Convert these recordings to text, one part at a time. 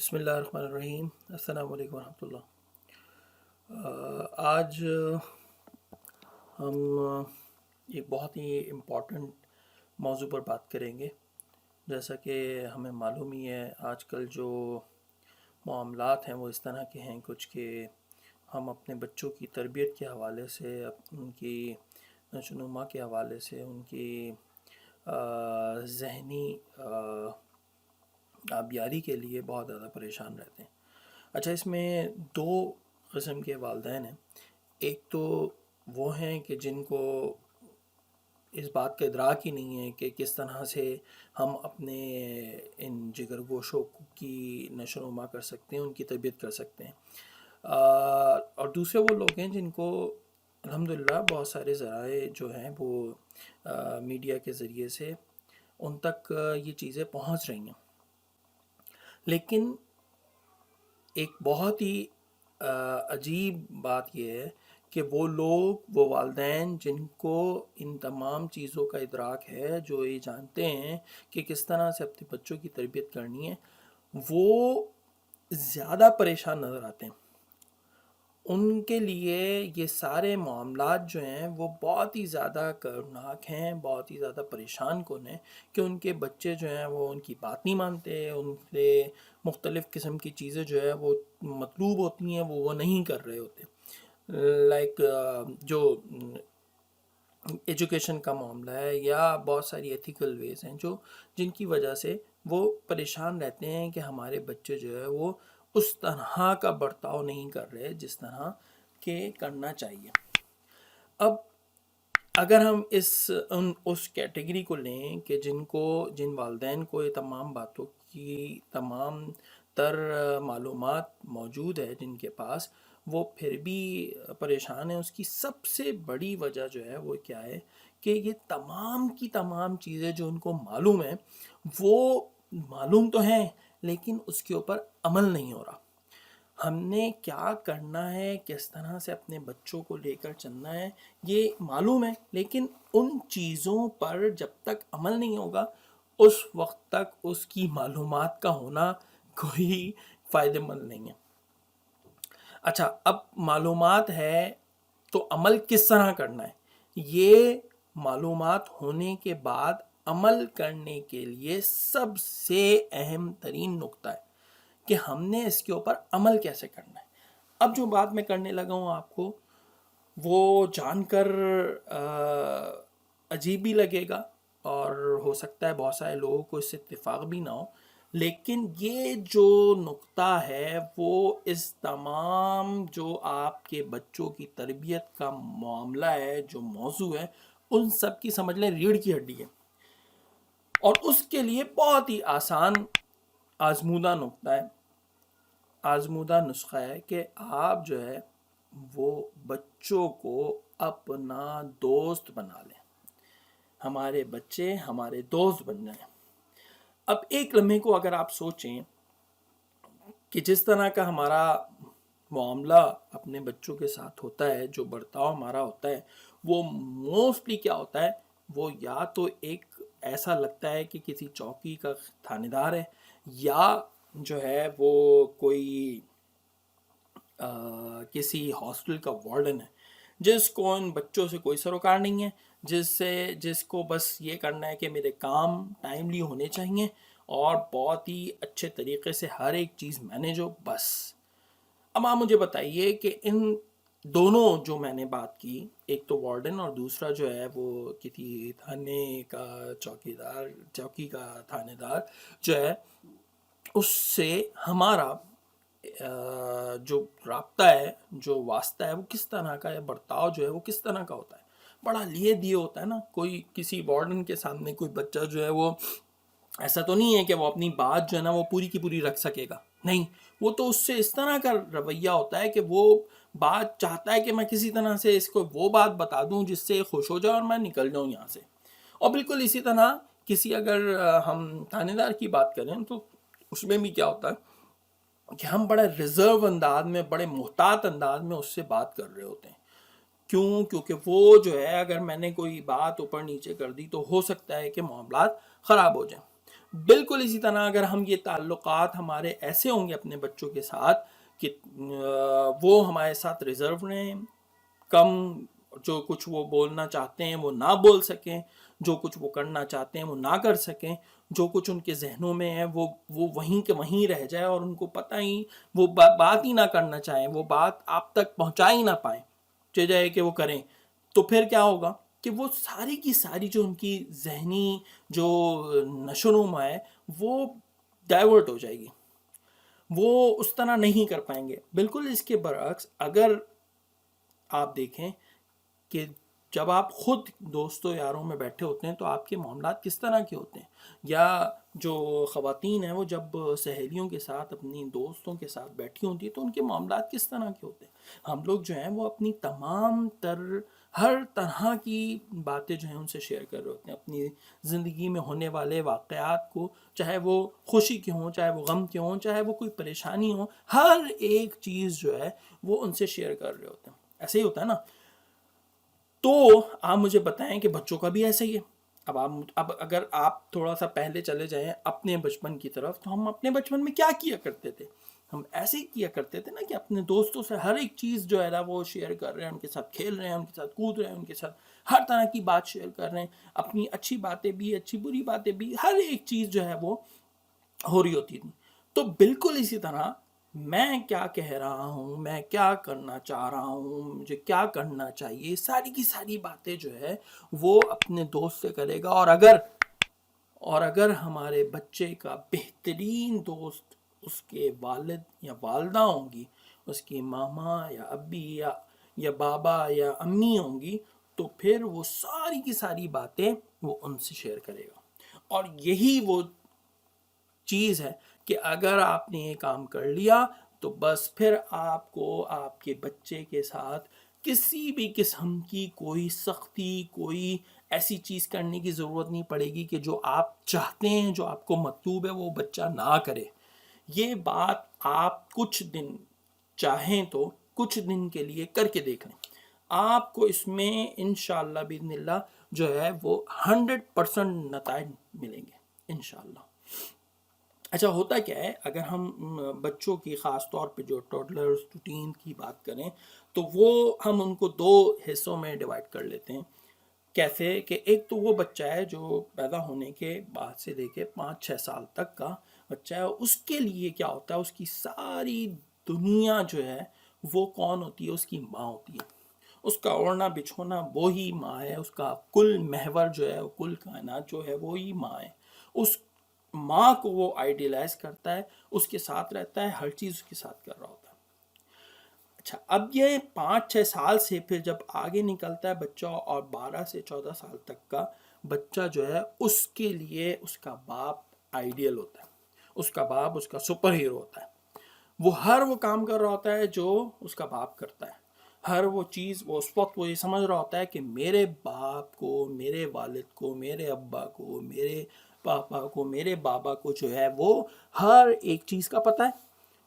بسم اللہ الرحمن الرحیم۔ السلام علیکم ورحمۃ اللہ۔ آج ہم ایک بہت ہی امپورٹنٹ موضوع پر بات کریں گے۔ جیسا کہ ہمیں معلوم ہی ہے، آج کل جو معاملات ہیں وہ اس طرح کے ہیں کچھ کہ ہم اپنے بچوں کی تربیت کے حوالے سے، ان کی نشوونما کے حوالے سے، ان کی ذہنی آبیاری کے لیے بہت زیادہ پریشان رہتے ہیں۔ اچھا، اس میں دو قسم کے والدین ہیں۔ ایک تو وہ ہیں کہ جن کو اس بات کا ادراک ہی نہیں ہے کہ کس طرح سے ہم اپنے ان جگر گوشوں کی نشو و نما کر سکتے ہیں، ان کی تربیت کر سکتے ہیں۔ اور دوسرے وہ لوگ ہیں جن کو الحمدللہ بہت سارے ذرائع جو ہیں وہ میڈیا کے ذریعے سے ان تک یہ چیزیں پہنچ رہی ہیں، لیکن ایک بہت ہی عجیب بات یہ ہے کہ وہ لوگ، وہ والدین جن کو ان تمام چیزوں کا ادراک ہے، جو یہ جانتے ہیں کہ کس طرح سے اپنے بچوں کی تربیت کرنی ہے، وہ زیادہ پریشان نظر آتے ہیں۔ ان کے لیے یہ سارے معاملات جو ہیں وہ بہت ہی زیادہ کرناک ہیں، بہت ہی زیادہ پریشان کن ہیں کہ ان کے بچے جو ہیں وہ ان کی بات نہیں مانتے، ان سے مختلف قسم کی چیزیں جو ہے وہ مطلوب ہوتی ہیں وہ نہیں کر رہے ہوتے۔ لائک جو ایجوکیشن کا معاملہ ہے، یا بہت ساری ایتھیکل ویز ہیں جن کی وجہ سے وہ پریشان رہتے ہیں کہ ہمارے بچے جو ہے وہ اس طرح کا برتاؤ نہیں کر رہے جس طرح کہ کرنا چاہیے۔ اب اگر ہم اس کیٹیگری کو لیں کہ جن والدین کو یہ تمام باتوں کی تمام تر معلومات موجود ہے، جن کے پاس، وہ پھر بھی پریشان ہیں، اس کی سب سے بڑی وجہ جو ہے وہ کیا ہے کہ یہ تمام کی تمام چیزیں جو ان کو معلوم ہیں، وہ معلوم تو ہیں لیکن اس کے اوپر عمل نہیں ہو رہا۔ ہم نے کیا کرنا ہے، کس طرح سے اپنے بچوں کو لے کر چلنا ہے، یہ معلوم ہے، لیکن ان چیزوں پر جب تک عمل نہیں ہوگا اس وقت تک اس کی معلومات کا ہونا کوئی فائدہ مند نہیں ہے۔ اچھا، اب معلومات ہے تو عمل کس طرح کرنا ہے؟ یہ معلومات ہونے کے بعد عمل کرنے کے لیے سب سے اہم ترین نقطہ ہے کہ ہم نے اس کے اوپر عمل کیسے کرنا ہے۔ اب جو بات میں کرنے لگا ہوں آپ کو وہ جان کر عجیب بھی لگے گا، اور ہو سکتا ہے بہت سارے لوگوں کو اس سے اتفاق بھی نہ ہو، لیکن یہ جو نقطہ ہے وہ اس تمام جو آپ کے بچوں کی تربیت کا معاملہ ہے، جو موضوع ہے، ان سب کی سمجھ لیں ریڑھ کی ہڈی ہے، اور اس کے لیے بہت ہی آسان آزمودہ نقطہ ہے، آزمودہ نسخہ ہے کہ آپ جو ہے وہ بچوں کو اپنا دوست بنا لیں۔ ہمارے بچے ہمارے دوست بن جائیں۔ اب ایک لمحے کو اگر آپ سوچیں کہ جس طرح کا ہمارا معاملہ اپنے بچوں کے ساتھ ہوتا ہے، جو برتاؤ ہمارا ہوتا ہے، وہ موسٹلی کیا ہوتا ہے، وہ یا تو ایک ایسا لگتا ہے کہ کسی چوکی کا تھانے دار ہے، یا جو ہے وہ کوئی کسی ہاسٹل کا وارڈن ہے، جس کو ان بچوں سے کوئی سروکار نہیں ہے، جس کو بس یہ کرنا ہے کہ میرے کام ٹائملی ہونے چاہیے اور بہت ہی اچھے طریقے سے ہر ایک چیز مینیج ہو، بس۔ اب آپ مجھے بتائیے کہ ان دونوں جو میں نے بات کی، ایک تو وارڈن اور دوسرا جو ہے وہ کسی تھانے کا چوکی کا تھانے دار جو ہے، اس سے ہمارا جو رابطہ ہے، جو واسطہ ہے، وہ کس طرح کا ہے، برتاؤ جو ہے وہ کس طرح کا ہوتا ہے۔ بڑا لیے دیے ہوتا ہے نا۔ کوئی کسی وارڈن کے سامنے کوئی بچہ جو ہے وہ ایسا تو نہیں ہے کہ وہ اپنی بات جو ہے نا وہ پوری کی پوری رکھ سکے گا، نہیں، وہ تو اس سے اس طرح کا رویہ ہوتا ہے کہ وہ بات چاہتا ہے کہ میں کسی طرح سے اس کو وہ بات بتا دوں جس سے خوش ہو جائے اور میں نکل جاؤں یہاں سے۔ اور بالکل اسی طرح کسی اگر ہم تھانے دار کی بات کریں تو اس میں بھی کیا ہوتا ہے کہ ہم بڑے ریزرو انداز میں، بڑے محتاط انداز میں اس سے بات کر رہے ہوتے ہیں۔ کیوں؟ کیونکہ وہ جو ہے اگر میں نے کوئی بات اوپر نیچے کر دی تو ہو سکتا ہے کہ معاملات خراب ہو جائیں۔ بالکل اسی طرح اگر ہم یہ تعلقات ہمارے ایسے ہوں گے اپنے بچوں کے ساتھ کہ وہ ہمارے ساتھ ریزرو رہیں، کم، جو کچھ وہ بولنا چاہتے ہیں وہ نہ بول سکیں، جو کچھ وہ کرنا چاہتے ہیں وہ نہ کر سکیں، جو کچھ ان کے ذہنوں میں ہے وہ وہیں کے وہیں رہ جائے، اور ان کو پتہ ہی وہ بات ہی نہ کرنا چاہیں، وہ بات آپ تک پہنچا ہی نہ پائیں، چاہے کہ وہ کریں، تو پھر کیا ہوگا کہ وہ ساری کی ساری جو ان کی ذہنی جو نشو و نما ہے وہ ڈائیورٹ ہو جائے گی، وہ اس طرح نہیں کر پائیں گے۔ بالکل اس کے برعکس اگر آپ دیکھیں کہ جب آپ خود دوستوں یاروں میں بیٹھے ہوتے ہیں تو آپ کے معاملات کس طرح کے ہوتے ہیں، یا جو خواتین ہیں وہ جب سہیلیوں کے ساتھ اپنی دوستوں کے ساتھ بیٹھی ہوتی ہیں تو ان کے معاملات کس طرح کے ہوتے ہیں۔ ہم لوگ جو ہیں وہ اپنی تمام تر ہر طرح کی باتیں جو ہیں ان سے شیئر کر رہے ہوتے ہیں، اپنی زندگی میں ہونے والے واقعات کو، چاہے وہ خوشی کے ہوں، چاہے وہ غم کے ہوں، چاہے وہ کوئی پریشانی ہو، ہر ایک چیز جو ہے وہ ان سے شیئر کر رہے ہوتے ہیں۔ ایسے ہی ہوتا ہے نا۔ تو آپ مجھے بتائیں کہ بچوں کا بھی ایسا ہی ہے۔ اب اگر آپ تھوڑا سا پہلے چلے جائیں اپنے بچپن کی طرف، تو ہم اپنے بچپن میں کیا کیا کرتے تھے؟ ہم ایسے ہی کیا کرتے تھے نا کہ اپنے دوستوں سے ہر ایک چیز جو ہے نا وہ شیئر کر رہے ہیں، ان کے ساتھ کھیل رہے ہیں، ان کے ساتھ کود رہے ہیں، ان کے ساتھ ہر طرح کی بات شیئر کر رہے ہیں، اپنی اچھی باتیں بھی، اچھی بری باتیں بھی، ہر ایک چیز جو ہے وہ ہو رہی ہوتی تھی۔ تو بالکل اسی طرح میں کیا کہہ رہا ہوں، میں کیا کرنا چاہ رہا ہوں، مجھے کیا کرنا چاہیے، ساری کی ساری باتیں جو ہے وہ اپنے دوست سے کرے گا۔ اور اگر ہمارے بچے کا بہترین دوست اس کے والد یا والدہ ہوں گی، اس کی ماما یا ابی یا بابا یا امی ہوں گی، تو پھر وہ ساری کی ساری باتیں وہ ان سے شیئر کرے گا۔ اور یہی وہ چیز ہے کہ اگر آپ نے یہ کام کر لیا تو بس پھر آپ کو آپ کے بچے کے ساتھ کسی بھی قسم کی کوئی سختی، کوئی ایسی چیز کرنے کی ضرورت نہیں پڑے گی کہ جو آپ چاہتے ہیں، جو آپ کو مطلوب ہے وہ بچہ نہ کرے۔ یہ بات آپ کچھ دن چاہیں تو کچھ دن کے لیے کر کے دیکھ لیں، آپ کو اس میں انشاءاللہ باذن اللہ جو ہے وہ 100% نتائج ملیں گے انشاءاللہ۔ اچھا، ہوتا کیا ہے اگر ہم بچوں کی خاص طور پہ جو ٹوڈلرز ٹین کی بات کریں تو وہ ہم ان کو دو حصوں میں ڈیوائڈ کر لیتے ہیں۔ کیسے کہ ایک تو وہ بچہ ہے جو پیدا ہونے کے بعد سے لے کے 5-6 سال تک کا بچہ ہے، اس کے لیے کیا ہوتا ہے، اس کی ساری دنیا جو ہے وہ کون ہوتی ہے، اس کی ماں ہوتی ہے۔ اس کا اوڑھنا بچھونا وہی ماں ہے، اس کا کل محور جو ہے، کل کائنات جو ہے وہی ماں ہے۔ اس ماں کو وہ آئیڈیلائز کرتا ہے، اس کے ساتھ رہتا ہے، ہر چیز اس کے ساتھ کر رہا ہوتا ہے۔ اچھا، اب یہ 5-6 سال سے پھر جب آگے نکلتا ہے بچہ اور 12 سے 14 سال تک کا بچہ جو ہے، اس کے لیے اس کا باپ آئیڈیل ہوتا ہے، اس کا باپ اس کا سپر ہیرو ہوتا ہے۔ وہ ہر وہ کام کر رہا ہوتا ہے جو اس کا باپ کرتا ہے، ہر وہ چیز وہ اس وقت وہ یہ سمجھ رہا ہوتا ہے کہ میرے باپ کو، میرے والد کو، میرے ابا کو، میرے پاپا کو، میرے بابا کو جو ہے وہ ہر ایک چیز کا پتہ ہے،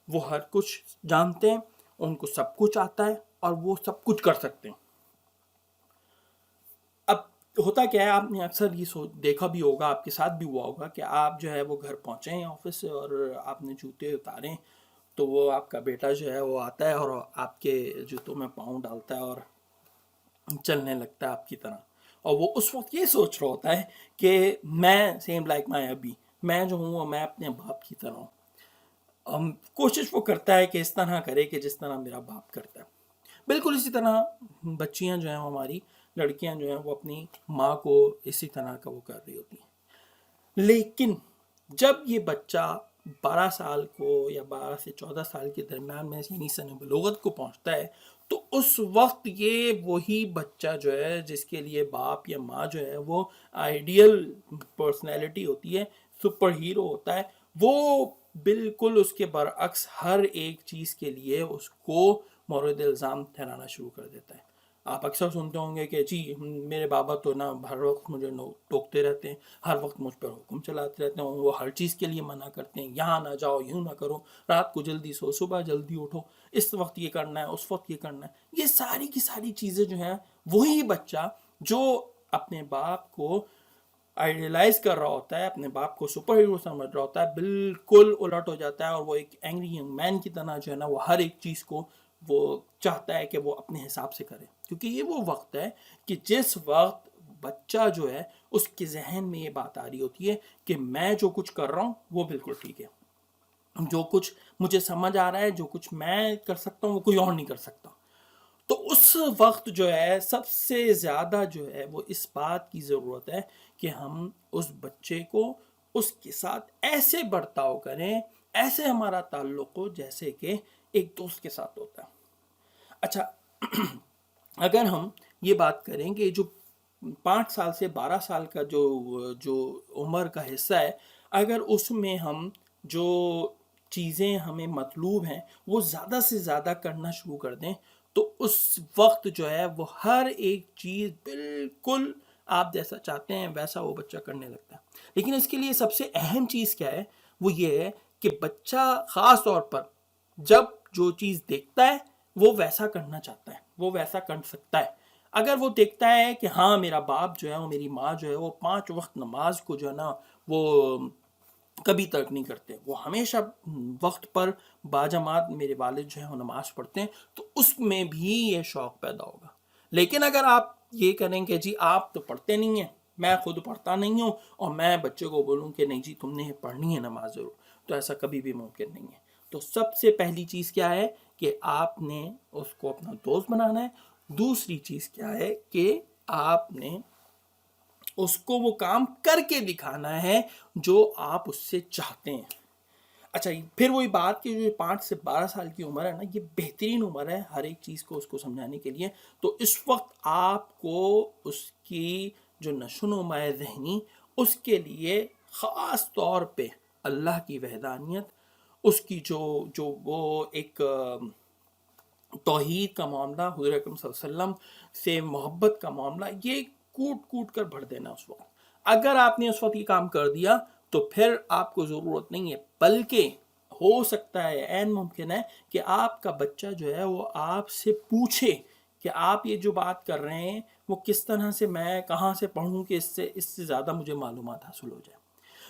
وہ ہر کچھ جانتے ہیں، ان کو سب کچھ آتا ہے اور وہ سب کچھ کر سکتے ہیں۔ اب ہوتا کیا ہے، آپ نے اکثر یہ دیکھا بھی ہوگا، آپ کے ساتھ بھی ہوا ہوگا کہ آپ جو ہے وہ گھر پہنچے ہیں آفس سے اور آپ نے جوتے اتاریں تو وہ آپ کا بیٹا جو ہے وہ آتا ہے اور آپ کے جوتوں میں پاؤں ڈالتا ہے اور چلنے لگتا ہے آپ کی طرح، اور وہ اس وقت یہ سوچ رہا ہوتا ہے کہ میں سیم لائک مائی ابی، میں جو ہوں میں اپنے باپ کی طرح ہوں۔ کوشش وہ کرتا ہے کہ اس طرح کرے کہ جس طرح میرا باپ کرتا ہے۔ بالکل اسی طرح بچیاں جو ہیں ہماری لڑکیاں جو ہیں وہ اپنی ماں کو اسی طرح کا وہ کر رہی ہوتی ہیں۔ لیکن جب یہ بچہ 12 سال کو یا 12 سے 14 سال کے درمیان میں یعنی سن بلوغت کو پہنچتا ہے تو اس وقت یہ وہی بچہ جو ہے جس کے لیے باپ یا ماں جو ہے وہ آئیڈیل پرسنالٹی ہوتی ہے، سپر ہیرو ہوتا ہے، وہ بالکل اس کے برعکس ہر ایک چیز کے لیے اس کو مورد الزام ٹھہرانا شروع کر دیتا ہے۔ آپ اکثر سنتے ہوں گے کہ جی میرے بابا تو نا ہر وقت مجھے ٹوکتے رہتے ہیں، ہر وقت مجھ پر حکم چلاتے رہتے ہیں، وہ ہر چیز کے لیے منع کرتے ہیں، یہاں نہ جاؤ، یوں نہ کرو، رات کو جلدی سو، صبح جلدی اٹھو، اس وقت یہ کرنا ہے، اس وقت یہ کرنا ہے۔ یہ ساری کی ساری چیزیں جو ہیں وہی بچہ جو اپنے باپ کو آئیڈیلائز کر رہا ہوتا ہے، اپنے باپ کو سپر ہیرو سمجھ رہا ہوتا ہے، بالکل الٹ ہو جاتا ہے اور وہ ایک اینگری ینگ مین کی طرح جو ہے نا وہ ہر ایک چیز کو وہ چاہتا ہے کہ وہ اپنے حساب سے کرے. کیونکہ یہ وہ وقت ہے کہ جس وقت بچہ جو ہے اس کے ذہن میں یہ بات آ رہی ہوتی ہے کہ میں جو کچھ کر رہا ہوں وہ بالکل ٹھیک ہے، جو کچھ مجھے سمجھ آ رہا ہے، جو کچھ میں کر سکتا ہوں وہ کوئی اور نہیں کر سکتا. تو اس وقت جو ہے سب سے زیادہ جو ہے وہ اس بات کی ضرورت ہے کہ ہم اس بچے کو اس کے ساتھ ایسے برتاؤ کریں، ایسے ہمارا تعلق ہو جیسے کہ ایک دوست کے ساتھ ہوتا ہے. اچھا، اگر ہم یہ بات کریں کہ جو 5 سال سے 12 سال کا جو عمر کا حصہ ہے، اگر اس میں ہم جو چیزیں ہمیں مطلوب ہیں وہ زیادہ سے زیادہ کرنا شروع کر دیں تو اس وقت جو ہے وہ ہر ایک چیز بالکل آپ جیسا چاہتے ہیں ویسا وہ بچہ کرنے لگتا ہے. لیکن اس کے لیے سب سے اہم چیز کیا ہے؟ وہ یہ ہے کہ بچہ خاص طور پر جب جو چیز دیکھتا ہے وہ ویسا کرنا چاہتا ہے، وہ ویسا کر سکتا ہے. اگر وہ دیکھتا ہے کہ ہاں میرا باپ جو ہے وہ، میری ماں جو ہے وہ 5 وقت نماز کو جو ہے نا وہ کبھی ترک نہیں کرتے، وہ ہمیشہ وقت پر باجماعت میرے والد جو ہے وہ نماز پڑھتے ہیں، تو اس میں بھی یہ شوق پیدا ہوگا. لیکن اگر آپ یہ کریں کہ جی آپ تو پڑھتے نہیں ہیں، میں خود پڑھتا نہیں ہوں، اور میں بچے کو بولوں کہ نہیں جی تم نے پڑھنی ہے نماز ضرور، تو ایسا کبھی بھی ممکن نہیں ہے. تو سب سے پہلی چیز کیا ہے کہ آپ نے اس کو اپنا دوست بنانا ہے. دوسری چیز کیا ہے کہ آپ نے اس کو وہ کام کر کے دکھانا ہے جو آپ اس سے چاہتے ہیں. اچھا، پھر وہی بات کہ جو 5 سے 12 سال کی عمر ہے نا، یہ بہترین عمر ہے ہر ایک چیز کو اس کو سمجھانے کے لیے. تو اس وقت آپ کو اس کی جو نشو و نما ہے ذہنی، اس کے لیے خاص طور پہ اللہ کی وحدانیت، اس کی جو وہ ایک توحید کا معاملہ، حضور اکرم صلی اللہ علیہ وسلم سے محبت کا معاملہ، یہ کوٹ کوٹ کر بھر دینا اس وقت. اگر آپ نے اس وقت یہ کام کر دیا تو پھر آپ کو ضرورت نہیں ہے، بلکہ ہو سکتا ہے، عین ممکن ہے کہ آپ کا بچہ جو ہے وہ آپ سے پوچھے کہ آپ یہ جو بات کر رہے ہیں وہ کس طرح سے، میں کہاں سے پڑھوں کہ اس سے زیادہ مجھے معلومات حاصل ہو جائے.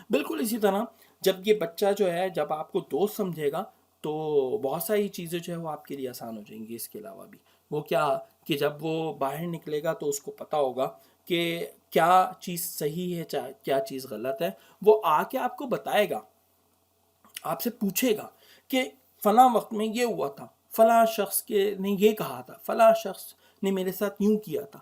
بالکل اسی طرح جب یہ بچہ جو ہے جب آپ کو دوست سمجھے گا تو بہت ساری چیزیں جو ہے وہ آپ کے لیے آسان ہو جائیں گی. اس کے علاوہ بھی وہ کیا کہ جب وہ باہر نکلے گا تو اس کو پتہ ہوگا کہ کیا چیز صحیح ہے کیا چیز غلط ہے. وہ آ کے آپ کو بتائے گا، آپ سے پوچھے گا کہ فلاں وقت میں یہ ہوا تھا، فلاں شخص نے یہ کہا تھا، فلاں شخص نے میرے ساتھ یوں کیا تھا.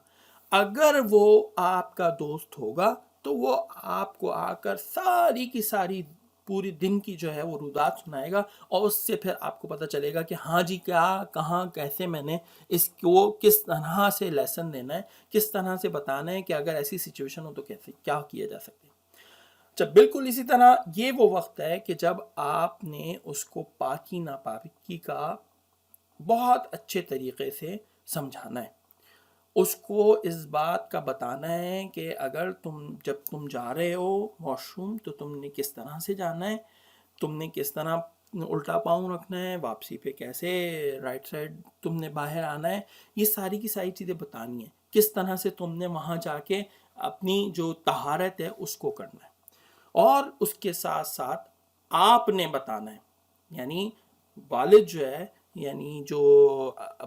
اگر وہ آپ کا دوست ہوگا تو وہ آپ کو آ کر ساری کی ساری پوری دن کی جو ہے وہ رودات سنائے گا، اور اس سے پھر آپ کو پتہ چلے گا کہ ہاں جی کیا کہاں کیسے میں نے اس کو کس طرح سے لیسن دینا ہے، کس طرح سے بتانا ہے کہ اگر ایسی سچویشن ہو تو کیسے کیا کیا جا سکتے. جب بالکل اسی طرح یہ وہ وقت ہے کہ جب آپ نے اس کو پاکی ناپاکی کا بہت اچھے طریقے سے سمجھانا ہے. اس کو اس بات کا بتانا ہے کہ اگر جب تم جا رہے ہو واش روم تو تم نے کس طرح سے جانا ہے، تم نے کس طرح الٹا پاؤں رکھنا ہے، واپسی پہ کیسے رائٹ سائڈ تم نے باہر آنا ہے. یہ ساری کی ساری چیزیں بتانی ہیں. کس طرح سے تم نے وہاں جا کے اپنی جو طہارت ہے اس کو کرنا ہے. اور اس کے ساتھ ساتھ آپ نے بتانا ہے، یعنی والد جو ہے، یعنی جو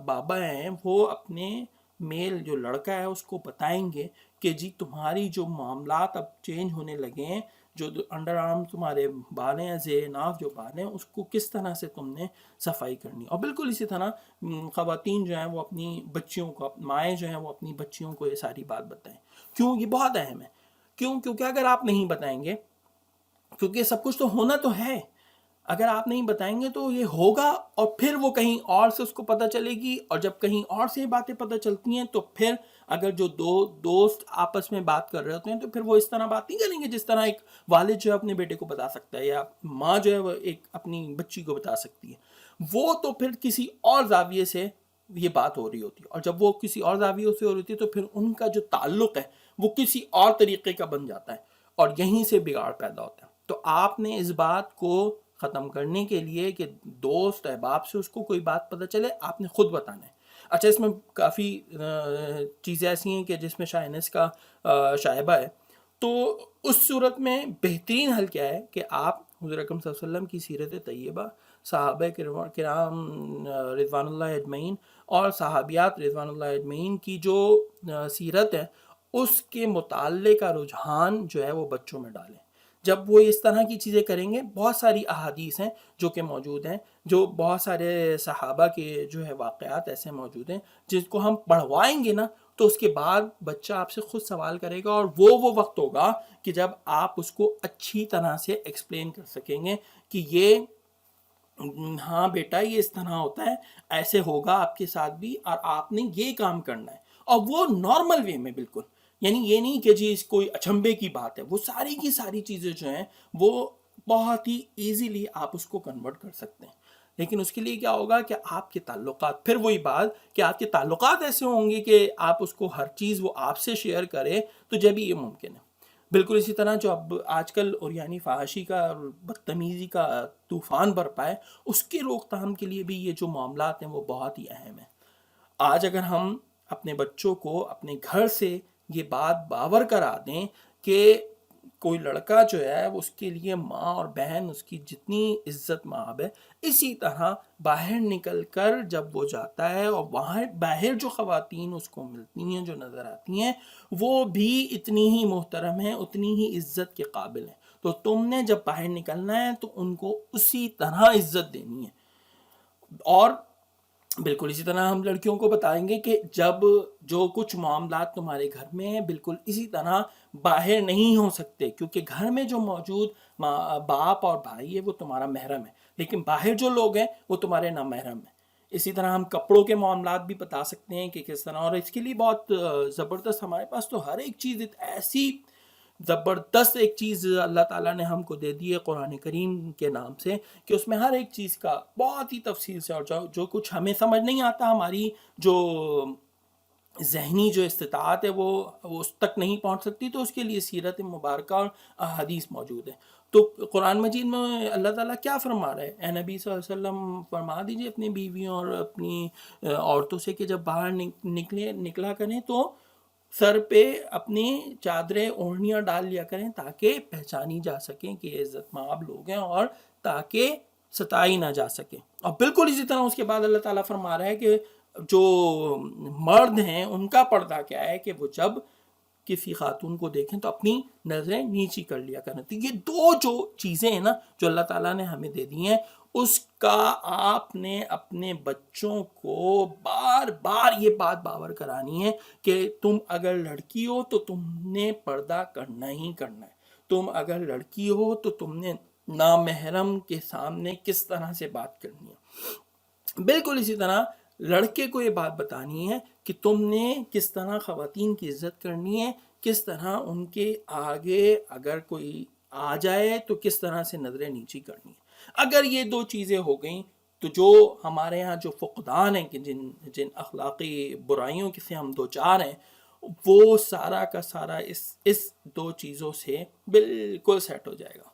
بابا ہیں، وہ اپنے میل جو لڑکا ہے اس کو بتائیں گے کہ جی تمہاری جو معاملات اب چینج ہونے لگے ہیں، جو انڈر آرم تمہارے بال ہیں، زیر ناف جو بال ہیں، اس کو کس طرح سے تم نے صفائی کرنی. اور بالکل اسی طرح خواتین جو ہیں وہ اپنی بچیوں کو، مائیں جو ہیں وہ اپنی بچیوں کو یہ ساری بات بتائیں. کیوں؟ یہ بہت اہم ہے. کیونکہ اگر آپ نہیں بتائیں گے، کیونکہ سب کچھ تو ہونا تو ہے، اگر آپ نہیں بتائیں گے تو یہ ہوگا اور پھر وہ کہیں اور سے اس کو پتہ چلے گی، اور جب کہیں اور سے یہ باتیں پتہ چلتی ہیں تو پھر اگر جو دو دوست آپس میں بات کر رہے ہوتے ہیں تو پھر وہ اس طرح بات نہیں کریں گے جس طرح ایک والد جو ہے اپنے بیٹے کو بتا سکتا ہے، یا ماں جو ہے وہ ایک اپنی بچی کو بتا سکتی ہے. وہ تو پھر کسی اور زاویے سے یہ بات ہو رہی ہوتی ہے، اور جب وہ کسی اور زاویے سے ہو رہی ہوتی ہے تو پھر ان کا جو تعلق ہے وہ کسی اور طریقے کا بن جاتا ہے، اور یہیں سے بگاڑ پیدا ہوتا ہے. تو آپ نے اس بات کو ختم کرنے کے لیے کہ دوست احباب سے اس کو کوئی بات پتہ چلے، آپ نے خود بتانا ہے. اچھا، اس میں کافی چیزیں ایسی ہیں کہ جس میں شائنس کا شائبہ ہے. تو اس صورت میں بہترین حل کیا ہے کہ آپ حضور اکرم صلی اللہ علیہ وسلم کی سیرت طیبہ، صحابہ کرام رضوان اللہ اجمعین اور صحابیات رضوان اللہ اجمعین کی جو سیرت ہے اس کے مطالعے کا رجحان جو ہے وہ بچوں میں ڈالیں. جب وہ اس طرح کی چیزیں کریں گے، بہت ساری احادیث ہیں جو کہ موجود ہیں، جو بہت سارے صحابہ کے جو ہے واقعات ایسے موجود ہیں جس کو ہم پڑھوائیں گے نا، تو اس کے بعد بچہ آپ سے خود سوال کرے گا، اور وہ وقت ہوگا کہ جب آپ اس کو اچھی طرح سے ایکسپلین کر سکیں گے کہ یہ ہاں بیٹا یہ اس طرح ہوتا ہے، ایسے ہوگا آپ کے ساتھ بھی، اور آپ نے یہ کام کرنا ہے، اور وہ نارمل وے میں بالکل. یعنی یہ نہیں کہ جی اس کوئی اچنبے کی بات ہے، وہ ساری کی ساری چیزیں جو ہیں وہ بہت ہی ایزیلی آپ اس کو کنورٹ کر سکتے ہیں. لیکن اس کے لیے کیا ہوگا کہ آپ کے تعلقات، پھر وہی بات کہ آپ کے تعلقات ایسے ہوں گے کہ آپ اس کو ہر چیز وہ آپ سے شیئر کرے، تو جب یہ ممکن ہے. بالکل اسی طرح جو اب آج کل اوریانی فحاشی کا اور بدتمیزی کا طوفان برپا ہے، اس کے روک تھام کے لیے بھی یہ جو معاملات ہیں وہ بہت ہی اہم ہیں. آج اگر ہم اپنے بچوں کو اپنے گھر سے یہ بات باور کرا دیں کہ کوئی لڑکا جو ہے اس کے لیے ماں اور بہن اس کی جتنی عزت مآب ہے، اسی طرح باہر نکل کر جب وہ جاتا ہے اور وہاں باہر جو خواتین اس کو ملتی ہیں، جو نظر آتی ہیں، وہ بھی اتنی ہی محترم ہیں، اتنی ہی عزت کے قابل ہیں. تو تم نے جب باہر نکلنا ہے تو ان کو اسی طرح عزت دینی ہے. اور بالکل اسی طرح ہم لڑکیوں کو بتائیں گے کہ جب جو کچھ معاملات تمہارے گھر میں ہیں بالکل اسی طرح باہر نہیں ہو سکتے، کیونکہ گھر میں جو موجود باپ اور بھائی ہے وہ تمہارا محرم ہے، لیکن باہر جو لوگ ہیں وہ تمہارے نامحرم ہیں. اسی طرح ہم کپڑوں کے معاملات بھی بتا سکتے ہیں کہ کس طرح، اور اس کے لیے بہت زبردست ہمارے پاس تو ہر ایک چیز ایسی زبردست ایک چیز اللہ تعالیٰ نے ہم کو دے دی ہے قرآن کریم کے نام سے، کہ اس میں ہر ایک چیز کا بہت ہی تفصیل سے، اور جو کچھ ہمیں سمجھ نہیں آتا، ہماری جو ذہنی جو استطاعت ہے وہ اس تک نہیں پہنچ سکتی، تو اس کے لیے سیرت مبارکہ اور حدیث موجود ہے. تو قرآن مجید میں اللہ تعالیٰ کیا فرما رہا ہے؟ اے نبی صلی اللہ علیہ وسلم فرما دیجئے اپنی بیویوں اور اپنی عورتوں سے کہ جب باہر نکلا کریں تو سر پہ اپنی چادریں اوڑھنیاں ڈال لیا کریں تاکہ پہچانی جا سکیں کہ یہ عزت مآب لوگ ہیں، اور تاکہ ستائی نہ جا سکے. اور بالکل اسی طرح اس کے بعد اللہ تعالیٰ فرما رہا ہے کہ جو مرد ہیں ان کا پردہ کیا ہے کہ وہ جب کسی خاتون کو دیکھیں تو اپنی نظریں نیچی کر لیا کریں. تو یہ دو جو چیزیں ہیں نا جو اللہ تعالیٰ نے ہمیں دے دی ہیں، اس کا آپ نے اپنے بچوں کو بار بار یہ بات باور کرانی ہے کہ تم اگر لڑکی ہو تو تم نے پردہ کرنا ہی کرنا ہے. تم اگر لڑکی ہو تو تم نے نامحرم کے سامنے کس طرح سے بات کرنی ہے. بالکل اسی طرح لڑکے کو یہ بات بتانی ہے کہ تم نے کس طرح خواتین کی عزت کرنی ہے، کس طرح ان کے آگے اگر کوئی آ جائے تو کس طرح سے نظریں نیچی کرنی ہے. اگر یہ دو چیزیں ہو گئیں تو جو ہمارے ہاں جو فقدان ہیں کہ جن اخلاقی برائیوں سے ہم دوچار ہیں، وہ سارا کا سارا اس دو چیزوں سے بالکل سیٹ ہو جائے گا.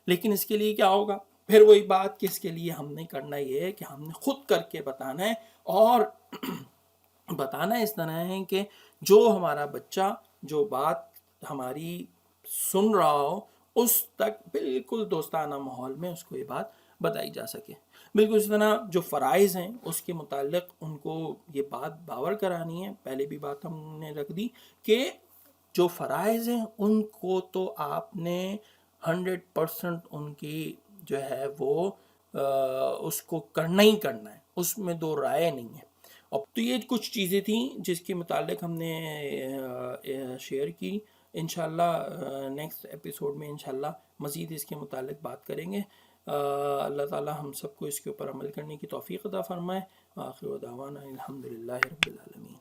لیکن اس کے لیے کیا ہوگا؟ پھر وہی بات کہ اس کے لیے ہم نے کرنا یہ ہے کہ ہم نے خود کر کے بتانا ہے، اور بتانا اس طرح ہے کہ جو ہمارا بچہ جو بات ہماری سن رہا ہو اس تک بالکل دوستانہ ماحول میں اس کو یہ بات بتائی جا سکے. بالکل اس طرح جو فرائض ہیں اس کے متعلق ان کو یہ بات باور کرانی ہے. پہلے بھی بات ہم نے رکھ دی کہ جو فرائض ہیں ان کو تو آپ نے 100% ان کی جو ہے وہ اس کو کرنا ہی کرنا ہے، اس میں دو رائے نہیں ہے. اب تو یہ کچھ چیزیں تھیں جس کے متعلق ہم نے شیئر کی. انشاءاللہ نیکسٹ ایپیسوڈ میں انشاءاللہ مزید اس کے متعلق بات کریں گے. اللہ تعالی ہم سب کو اس کے اوپر عمل کرنے کی توفیق عطا فرمائے. آخر دعوانا الحمدللہ رب العالمین.